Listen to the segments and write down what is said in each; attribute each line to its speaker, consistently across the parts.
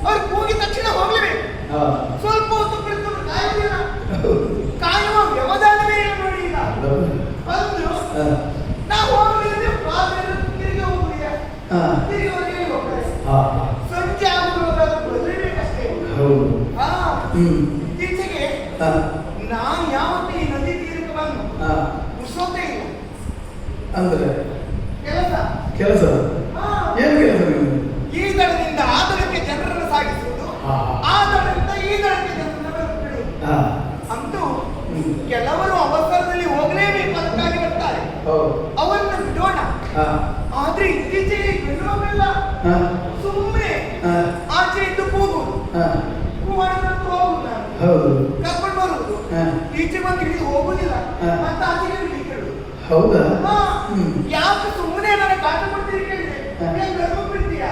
Speaker 1: ಅವ್ರು ಹೋಗಿ ತಕ್ಷಣ ಹೋಗ್ಲೇಬೇಕು. ಸ್ವಲ್ಪ ಹೊತ್ತು ಕುಳಿತುಕೊಂಡು ಕಾಯುವುದಿಲ್ಲ, ಕಾಯುವ ವ್ಯವಧಾನವೇ ಇಲ್ಲ ನೋಡಿ. ಈಗ ಬಂದ್ರು ನಾವು ಹೋಗಲಿದ್ರೆ ತಿರುಗಿ ಹೋಗುದಿಲ್ಲ, ತಿರುಗಿ ಹೋಗ್ತಾರೆ. ಸಂಜೆ ಆಗುವುದಾದ್ರೂ ಬರಲೇಬೇಕಷ್ಟೇ. ಇತ್ತೀಚೆಗೆ ನಾನು ಯಾವತ್ತೂ ಈ ನದಿ ತೀರಕ್ಕೆ ಬಂದು ಮುಸೋತೆ ಇಲ್ಲ.
Speaker 2: ಅಂದ್ರೆ
Speaker 1: ಕೆಲಸ
Speaker 2: ಕೆಲಸ ಏನು ಕೆಲಸ?
Speaker 1: ಈ ದಳದಿಂದ ಆ ದಳಕ್ಕೆ ಜನರನ್ನು ಸಾಗಿಸುವುದು, ಆ ದಳದಿಂದ ಈ ದಳಕ್ಕೆ ಜನರನ್ನು ಬಿಡುವುದು. ಅಂತೂ ಕೆಲವರು ಅವಸರದಲ್ಲಿ ಹೋಗಲೇಬೇಕು ಅದಕ್ಕಾಗಿ ಬರ್ತಾರೆ, ಅವರನ್ನು ಬಿಡೋಣ. ಆದ್ರೆ ಇತ್ತೀಚೆಗೆ ಬಿಡುವವೆಲ್ಲ ಸುಮ್ಮನೆ ಆಚೆ ಇದ್ದು ಕೂಗುವುದು, ಕೂಗಾಡೋದು ಹೋಗುದು, ಕರ್ಕೊಂಡು ಬರುವುದು, ಈಚೆ ಬಂದು ಹಿಡಿದು ಹೋಗುದಿಲ್ಲ, ಮತ್ತೆ ಆಚೆಗೆ ಬಿಡುವುದು.
Speaker 2: ಹೌದಾ?
Speaker 1: ಯಾಕೆ ಸುಮ್ಮನೆ ನನಗೆ ಕಾಟ ಕೊಡ್ತೀರಿ ಕೇಳಿದೆ, ಬಿಡ್ತೀಯಾ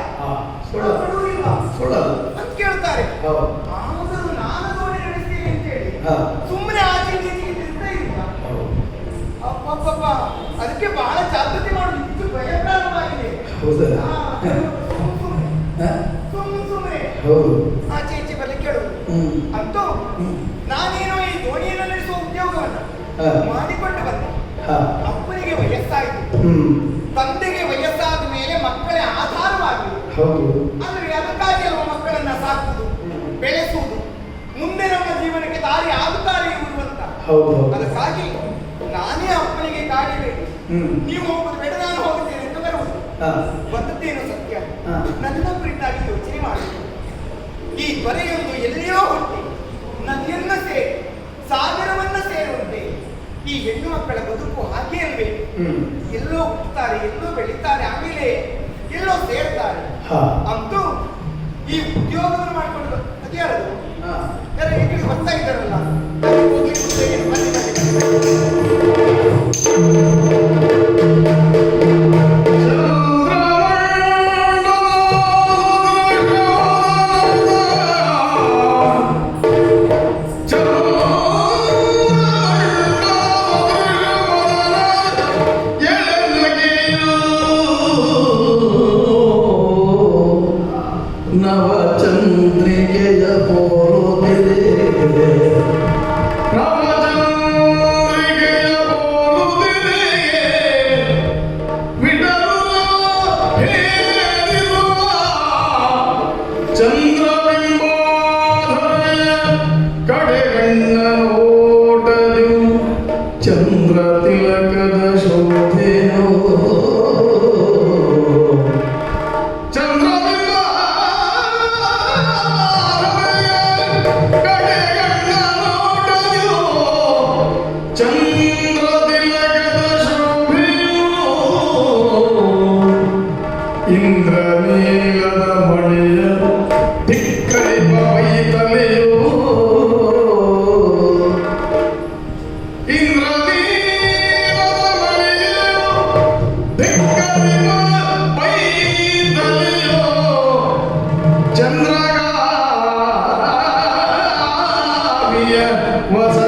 Speaker 1: ಅಂತ ಕೇಳ್ತಾರೆ. ಆದರೂ ನಾನು ನೋಡಿ ನಡೆಸ್ತೀನಿ ಅಂತೇಳಿ ಸುಮ್ಮನೆ ಆಚೆ ತಿರ್ತಾ ಇಲ್ಲ. ಅಪ್ಪಪ್ಪ, ಅದಕ್ಕೆ ಬಹಳ ಜಾಗೃತಿ ಮಾಡೋದು, ಇದು ಭಯಪ್ರಾರಂಭವಾಗಿದೆ. ಸುಮ್ಮನೆ ಆಚೆ ಈಚೆ ಬರ್ಲಿಕ್ಕೆ ಕೇಳುದು. ಅಂತೂ ನಾನೇನೋ ಈ ದೋಣಿಯನ್ನು ನಡೆಸುವ ಉದ್ಯೋಗವನ್ನು ಮಾಡಿಕೊಂಡು ಬಂದೆ. ಅಪ್ಪನಿಗೆ ವಯಸ್ಸಾಯಿತು, ತಂದೆಗೆ ವಯಸ್ಸಾದ ಮೇಲೆ ಮಕ್ಕಳೇ ಆಧಾರವಾಗಿ, ಅಂದ್ರೆ ಅದಕ್ಕಾಗಿ ಅಲ್ವ ಮಕ್ಕಳನ್ನ ಸಾಕುವುದು, ಬೆಳೆಸುವುದು, ಮುಂದೆ ನಮ್ಮ ಜೀವನಕ್ಕೆ ದಾರಿ ಆಗುತ್ತಾರೆ ಇವರು ಅಂತ. ಅದಕ್ಕಾಗಿ ನಾನೇ ಅಪ್ಪನಿಗೆ ಕಾಡಿಬೇಕು, ನೀವು ಹೋಗುದು ಬೇಡ ನಾನು ಹೋಗುತ್ತೇನೆ ಅಂತ ಬರುವುದು. ಬಂದದ್ದೇನು ಸತ್ಯ, ನನ್ನ ಕುರಿತಾಗಿ ಯೋಚನೆ ಮಾಡಬೇಕು. ಈ ತ್ವರೆಯೊಂದು ಎಲ್ಲಿಯೋ ಹುಟ್ಟಿ ನದಿಯನ್ನ ಸೇರಿ ಸಾಗರವನ್ನ ಸೇರುವಂತೆ ಈ ಹೆಣ್ಣು ಮಕ್ಕಳ ಬದುಕು ಹಾಗೆ ಅಲ್ಬೇಕು. ಎಲ್ಲೋ ಹುಟ್ಟುತ್ತಾರೆ, ಎಲ್ಲೋ ಬೆಳೀತಾರೆ, ಆಮೇಲೆ ಎಲ್ಲೋ ಸೇರ್ತಾರೆ. ಅಂತೂ ಈ ಉದ್ಯೋಗವನ್ನು ಮಾಡ್ಕೊಂಡು ಅದೇ ಹೇಳೋದು, ಯಾರು ಹೆಂಗಿಗೆ ಬರ್ತಾ ಇದ್ದಾರಲ್ಲ
Speaker 2: ಚಂದ್ರ ತಿಲಕದ ಶೋಧೆಯೋ ಚಂದ್ರಬಿಂಬ ಕಡೆಗಣ್ಣ ನೋಟಯೋ ಚಂದ್ರ ತಿಲಕದ ಶೋಭೆಯೋ ಇಂದ್ರನೀಲದ ಮಳೆಯ ಧಿಕ್ಕರಿಪ ವೈತಲೆಯೋ ಚಂದ್ರಗಾವಿಯ ವಸ